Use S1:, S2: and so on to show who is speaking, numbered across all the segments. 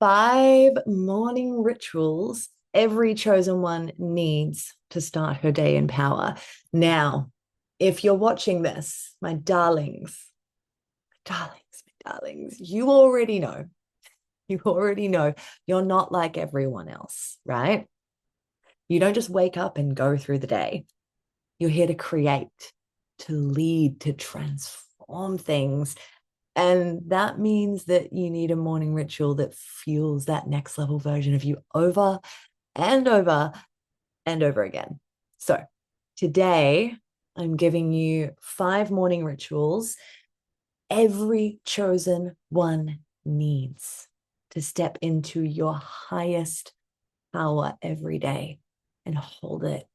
S1: 5 morning rituals every chosen one needs to start her day in power. Now, if you're watching this, my darlings, you already know you're not like everyone else, right? You don't just wake up and go through the day. You're here to create, to lead, to transform things. And that means that you need a morning ritual that fuels that next level version of you over and over and over again. So today, I'm giving you 5 morning rituals every chosen one needs to step into your highest power every day and hold it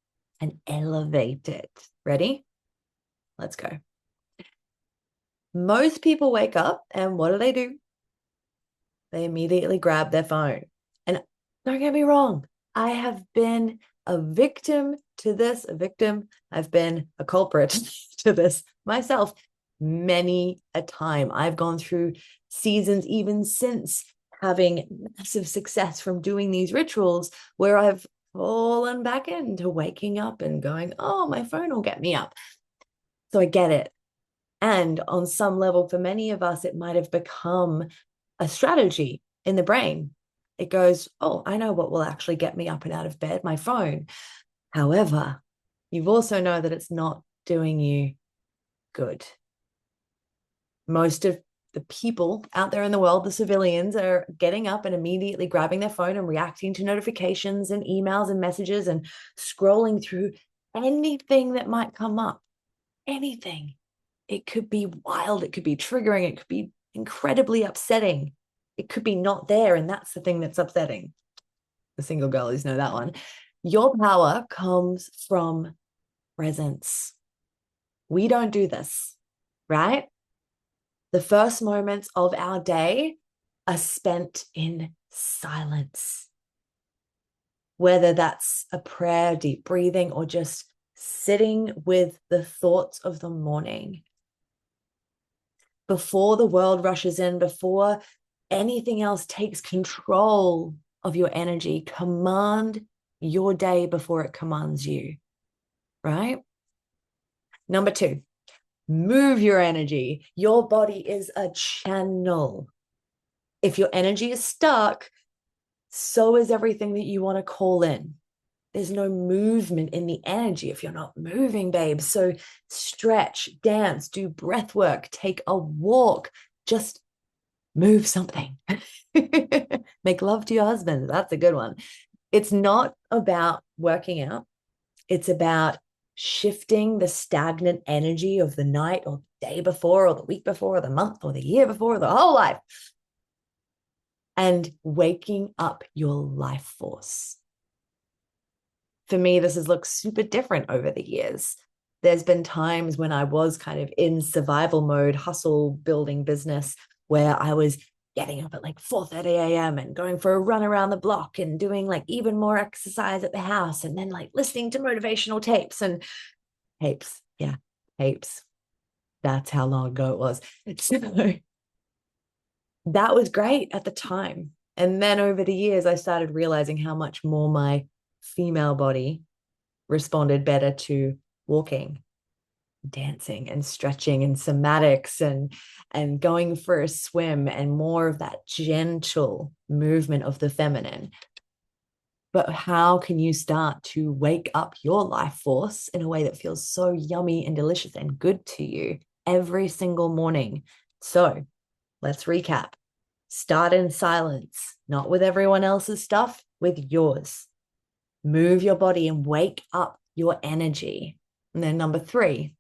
S1: and elevate it. Ready? Let's go. Most people wake up and what do? They immediately grab their phone. And don't get me wrong, I have been a victim to this, I've been a culprit to this myself many a time. I've gone through seasons, even since having massive success from doing these rituals, where I've fallen back into waking up and going, oh, my phone will get me up. So I get it. And on some level, for many of us, it might have become a strategy in the brain. It goes, oh, I know what will actually get me up and out of bed, my phone. However, you've also know that it's not doing you good. Most of the people out there in the world, the civilians, are getting up and immediately grabbing their phone and reacting to notifications and emails and messages and scrolling through anything that might come up. Anything. It could be wild. It could be triggering. It could be incredibly upsetting. It could be not there. And that's the thing that's upsetting. The single girlies know that one. Your power comes from presence. We don't do this, right? The first moments of our day are spent in silence. Whether that's a prayer, deep breathing, or just sitting with the thoughts of the morning. Before the world rushes in, before anything else takes control of your energy, command your day before it commands you, right? Number 2, move your energy. Your body is a channel. If your energy is stuck, so is everything that you want to call in. There's no movement in the energy if you're not moving, babe. So stretch, dance, do breath work, take a walk, just move something. Make love to your husband. That's a good one. It's not about working out. It's about shifting the stagnant energy of the night or the day before or the week before or the month or the year before or the whole life and waking up your life force. For me, this has looked super different over the years. There's been times when I was kind of in survival mode, hustle building business, where I was getting up at like 4:30 a.m. and going for a run around the block and doing like even more exercise at the house, and then like listening to motivational tapes. Yeah, tapes. That's how long ago it was. So that was great at the time. And then over the years, I started realizing how much more my female body responded better to walking, dancing and stretching and somatics and going for a swim and more of that gentle movement of the feminine. But how can you start to wake up your life force in a way that feels so yummy and delicious and good to you every single morning? So let's recap. Start in silence, not with everyone else's stuff, with yours. Move your body and wake up your energy. And then number 3,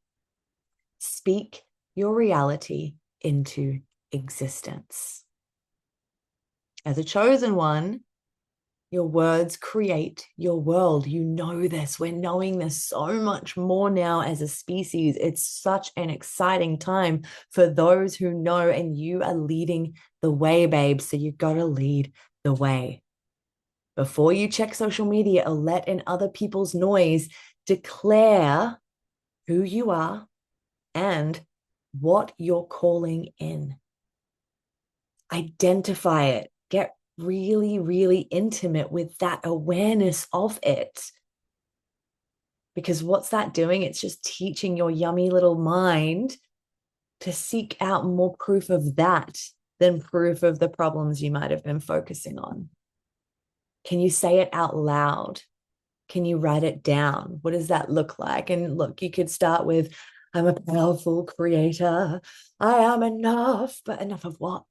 S1: speak your reality into existence. As a chosen one, your words create your world. You know this. We're knowing this so much more now as a species. It's such an exciting time for those who know, and you are leading the way, babe. So you got to lead the way. Before you check social media or let in other people's noise, declare who you are and what you're calling in. Identify it. Get really, really intimate with that awareness of it. Because what's that doing? It's just teaching your yummy little mind to seek out more proof of that than proof of the problems you might have been focusing on. Can you say it out loud? Can you write it down? What does that look like? And look, you could start with, I'm a powerful creator. I am enough, but enough of what?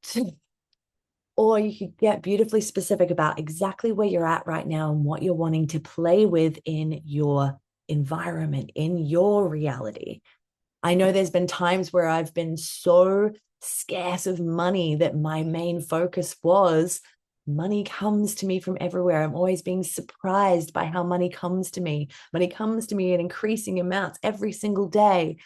S1: Or you could get beautifully specific about exactly where you're at right now and what you're wanting to play with in your environment, in your reality. I know there's been times where I've been so scarce of money that my main focus was money comes to me from everywhere. I'm always being surprised by how money comes to me. Money comes to me in increasing amounts every single day.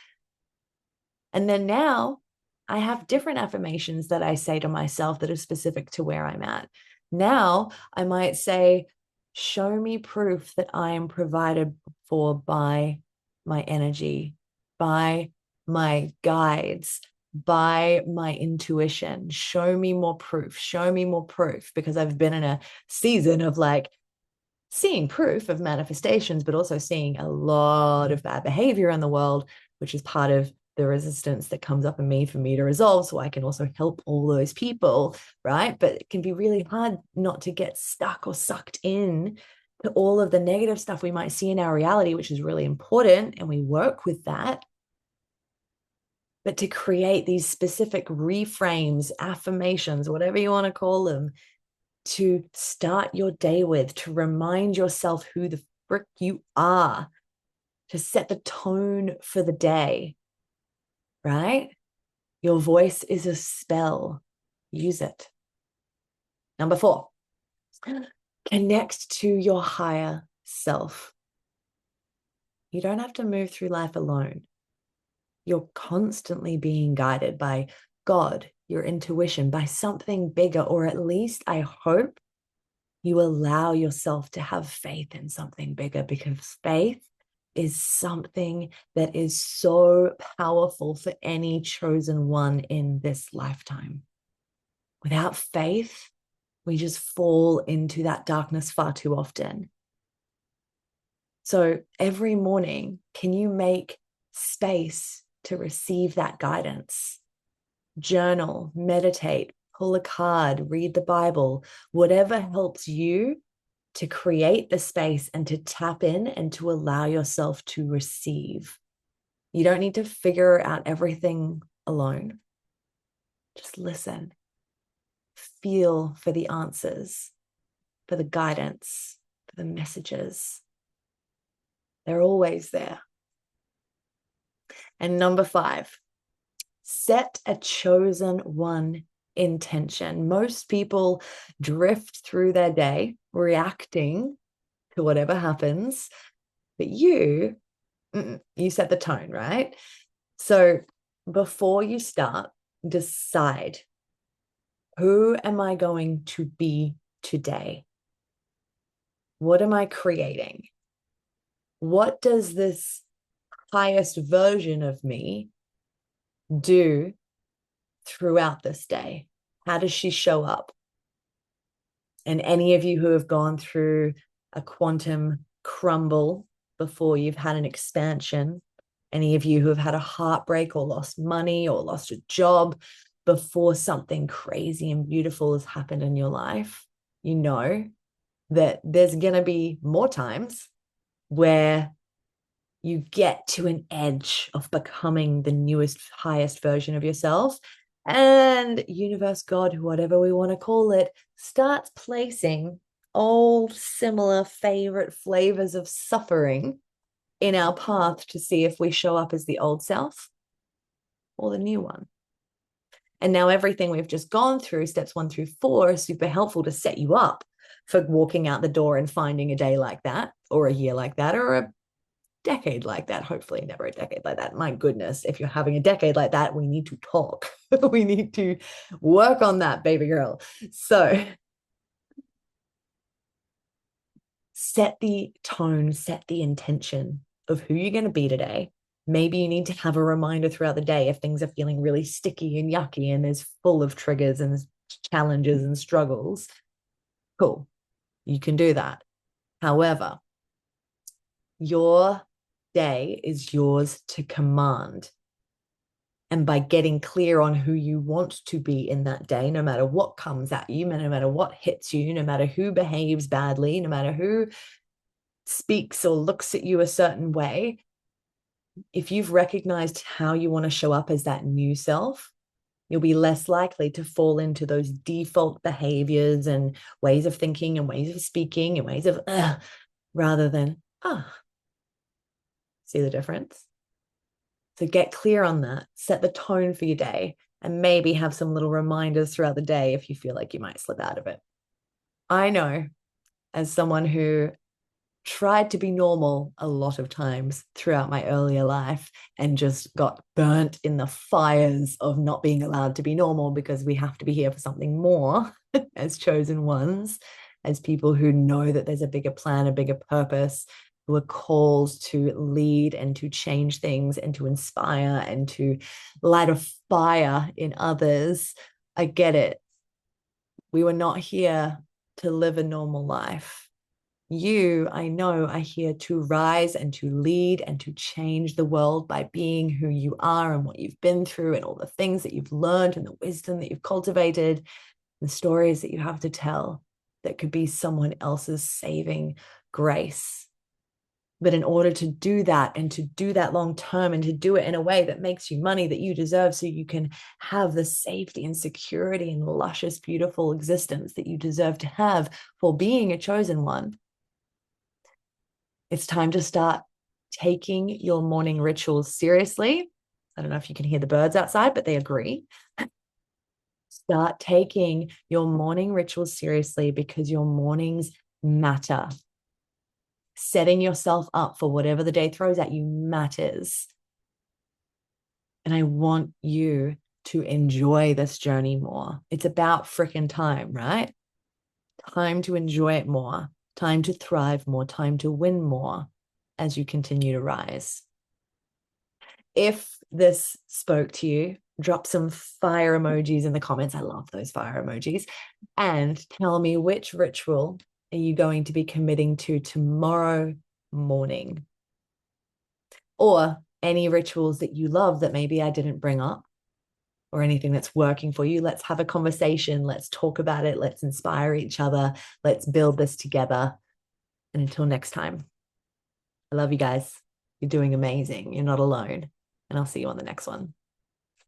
S1: And then now I have different affirmations that I say to myself that are specific to where I'm at. Now I might say, show me proof that I am provided for by my energy, by my guides, by my intuition. Show me more proof. Show me more proof, because I've been in a season of like seeing proof of manifestations, but also seeing a lot of bad behavior in the world, which is part of the resistance that comes up in me for me to resolve, so I can also help all those people, right? But it can be really hard not to get stuck or sucked in to all of the negative stuff we might see in our reality, which is really important, and we work with that. But to create these specific reframes, affirmations, whatever you want to call them, to start your day with, to remind yourself who the frick you are, to set the tone for the day, right? Your voice is a spell. Use it. Number 4, connect to your higher self. You don't have to move through life alone. You're constantly being guided by God, your intuition, by something bigger, or at least I hope you allow yourself to have faith in something bigger, because faith is something that is so powerful for any chosen one in this lifetime. Without faith, we just fall into that darkness far too often. So every morning, can you make space to receive that guidance? Journal, meditate, pull a card, read the Bible, whatever helps you to create the space and to tap in and to allow yourself to receive. You don't need to figure out everything alone. Just listen. Feel for the answers, for the guidance, for the messages. They're always there. And number 5, set a chosen one intention. Most people drift through their day reacting to whatever happens, but you set the tone, right? So before you start, decide, who am I going to be today? What am I creating? What does this highest version of me do throughout this day? How does she show up? And any of you who have gone through a quantum crumble before you've had an expansion, any of you who have had a heartbreak or lost money or lost a job before something crazy and beautiful has happened in your life, you know that there's going to be more times where you get to an edge of becoming the newest, highest version of yourself. And universe, God, whatever we want to call it, starts placing old, similar, favorite flavors of suffering in our path to see if we show up as the old self or the new one. And now everything we've just gone through, steps 1 through 4, is super helpful to set you up for walking out the door and finding a day like that, or a year like that, or a decade like that. Hopefully never a decade like that. My goodness, if you're having a decade like that, we need to talk. We need to work on that, baby girl. So set the tone, set the intention of who you're going to be today. Maybe you need to have a reminder throughout the day if things are feeling really sticky and yucky and there's full of triggers and challenges and struggles. Cool. You can do that. However, your day is yours to command. And by getting clear on who you want to be in that day, no matter what comes at you, no matter what hits you, no matter who behaves badly, no matter who speaks or looks at you a certain way, if you've recognized how you want to show up as that new self, you'll be less likely to fall into those default behaviors and ways of thinking and ways of speaking and ways of rather than see the difference? So get clear on that, set the tone for your day, and maybe have some little reminders throughout the day if you feel like you might slip out of it. I know, as someone who tried to be normal a lot of times throughout my earlier life and just got burnt in the fires of not being allowed to be normal because we have to be here for something more as chosen ones, as people who know that there's a bigger plan, a bigger purpose, who are called to lead and to change things and to inspire and to light a fire in others. I get it. We were not here to live a normal life. You, I know, are here to rise and to lead and to change the world by being who you are and what you've been through and all the things that you've learned and the wisdom that you've cultivated, the stories that you have to tell that could be someone else's saving grace. But in order to do that and to do that long term and to do it in a way that makes you money that you deserve so you can have the safety and security and luscious, beautiful existence that you deserve to have for being a chosen one, it's time to start taking your morning rituals seriously. I don't know if you can hear the birds outside, but they agree. Start taking your morning rituals seriously because your mornings matter. Setting yourself up for whatever the day throws at you matters. And I want you to enjoy this journey more. It's about freaking time, right? Time to enjoy it more, time to thrive more, time to win more as you continue to rise. If this spoke to you, drop some fire emojis in the comments. I love those fire emojis. And tell me, which ritual are you going to be committing to tomorrow morning? Or any rituals that you love that maybe I didn't bring up, or anything that's working for you. Let's have a conversation. Let's talk about it. Let's inspire each other. Let's build this together. And until next time, I love you guys. You're doing amazing. You're not alone. And I'll see you on the next one.